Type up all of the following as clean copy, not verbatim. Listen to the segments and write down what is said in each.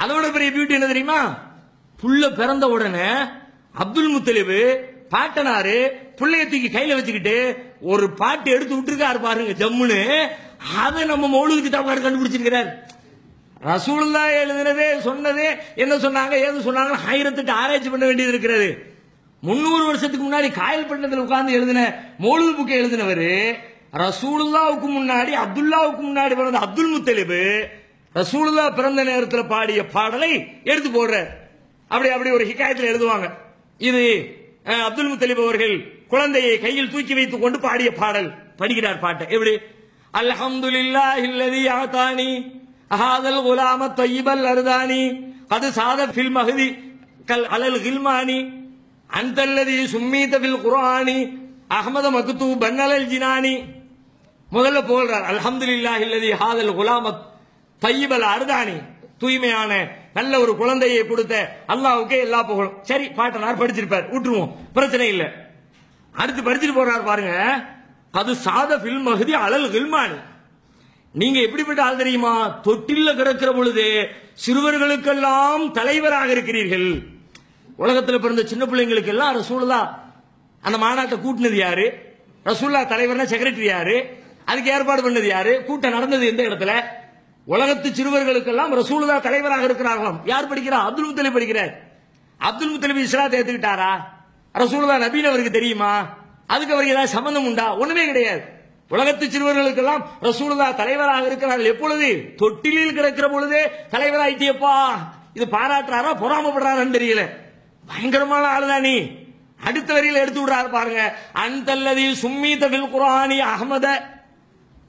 அதோட பெரிய பியூட்டி என்ன தெரியுமா? புள்ள பிறந்த உடனே அப்துல் முத்தலிபு பாட்டனாரு புள்ளைய தூக்கி கையில வச்சுக்கிட்டு ஒரு பாட்டு எடுத்து விட்டுருக்காரு பாருங்க ஜம்முன்னு. அதை நம்ம மௌலூத் கிதாப்காரர் கண்டுபிடிச்சிருக்கிறார். ரசூலுல்லாஹ் எழுதுனதே சொன்னதே என்ன சொன்னாங்க ஏது சொன்னாங்க 1008 ஆராய்ச்சி பண்ண வேண்டியது இருக்கிறது. 300 வருஷத்துக்கு முன்னாடி காயல்பட்டினத்தில் உட்கார்ந்து எழுதின மௌலூத் புக்கை எழுதினவரு ரசூலுல்லாவுக்கு முன்னாடி அப்துல்லாவுக்கு முன்னாடி பிறந்த அப்துல் முத்தலிபு ரசூலுல்லாஹ் பிறந்த நேரத்தில் பாடிய பாடலை எடுத்து போடுறார். அப்படி ஒரு ஹிகாயத்தில் எழுதுவாங்க. இது அப்துல் முத்தலிப் அவர்கள் குழந்தையை கையில் தூக்கி வைத்துக் கொண்டு பாடிய பாடல். படிக்கிறார் பாட்டை. எப்படி? அல்ஹம்துலில்லாஹில்லதி ஆதானி ஹாதல் குலாம தய்யிபல் அர்தானி அது சாத ஃபில் மஹதி கல் அலல் கில்மானி அன்தல்லதி சும்மீத ஃபில் குர்ஆனி அஹ்மத மக்தூபன் அலல் ஜினானி. முதல்ல போல்றார் அல்ஹம்துலில்லாஹில்லதி ஹாதல் குலாம தய்யிபல் அர்தானி, தூய்மையான நல்ல ஒரு குழந்தையை கொடுத்த அல்லாஹ்வுக்கே எல்லா புகழும். சரி, பாட்டனார் படிச்சிருப்பார், விட்டுருவோம், பிரச்சனை இல்லை. அடுத்து படிச்சுட்டு போறார் பாருங்க. அது சாத ஃபில் மஹதி அலல் கில்மானி. நீங்க எப்படிப்பட்ட ஆள் தெரியுமா? தொட்டில கிடக்கிற பொழுது சிறுவர்களுக்கெல்லாம் தலைவராக இருக்கிறீர்கள். உலகத்தில் பிறந்த சின்ன பிள்ளைங்களுக்கு எல்லாம் ரசூலுல்லாஹ் அந்த மாநாட்டை கூட்டினது யாரு? ரசூலுல்லாஹ் தலைவர்னா செக்ரட்டரி யாரு? அதுக்கு ஏற்பாடு பண்ணது யாரு? கூட்டம் நடந்தது எந்த இடத்துல? உலகத்து சிறுவர்களுக்கெல்லாம் ரசூலுல்லாஹ் தலைவராக இருக்கிறார்களாம். யார் படிக்கிறா? அப்துல் முத்தலிப் படிக்கிறார். அப்துல் முத்தலிப் இஸ்லாத்தை ஏத்துக்கிட்டாரா? ரசூலுல்லாஹ் நபின்னு அவருக்கு தெரியுமா? அதுக்கு அவருக்கு ஏதாவது சம்பந்தம் உண்டா? ஒண்ணுமே கிடையாது. உலகத்து சிறுவர்களுக்கெல்லாம் ரசூலுல்லாஹ் தலைவராக இருக்கிறார்கள். எப்பொழுது? தொட்டிலில் கிடக்கிற பொழுதே தலைவராயிட்டியப்பா. இது பாராட்டுறாரா பொறாமப்படுறாரான்னு தெரியல. பயங்கரமான ஆளுதான் நீ. அடுத்த வரியில் எடுத்து விடுறாரு பாருங்க. அன்தல்லதி சும்மீத ஃபில் குர்ஆனி அஹ்மத,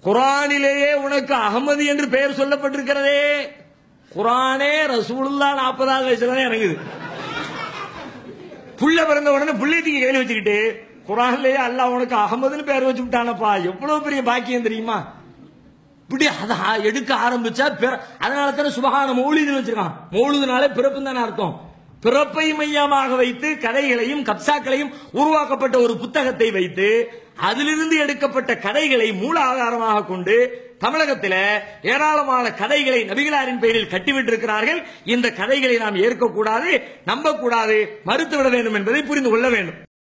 குர்ஆனிலேயே உனக்கு அகமது என்று பெயர் சொல்லப்பட்டிருக்கிறதே. குர்ஆனே ரசூலுல்லாஹ் 40வது வயசுல தான் இறங்குது. புள்ள பிறந்த உடனே புள்ளையத்துக்கு கையில் வச்சுக்கிட்டு குர்ஆன்லயே அல்லாஹ் உனக்கு அகமதுன்னு பேர் வச்சு விட்டானப்பா. எவ்வளவு பெரிய பாக்கியம் தெரியுமா? இப்படி அதை எடுக்க ஆரம்பிச்சா அதனால தானே சுபஹான மௌலிது வச்சிருக்கான். மௌலிதுனாலே பிறப்பு தானே அர்த்தம். பிறப்பை மையமாக வைத்து கதைகளையும் கப்சாக்களையும் உருவாக்கப்பட்ட ஒரு புத்தகத்தை வைத்து அதிலிருந்து எடுக்கப்பட்ட கதைகளை மூல ஆதாரமாக கொண்டு தமிழகத்தில் ஏராளமான கதைகளை நபிகளாரின் பெயரில் கட்டிவிட்டிருக்கிறார்கள். இந்த கதைகளை நாம் ஏற்கக்கூடாது, நம்பக்கூடாது, மறுத்துவிட வேண்டும் என்பதை புரிந்து கொள்ள வேண்டும்.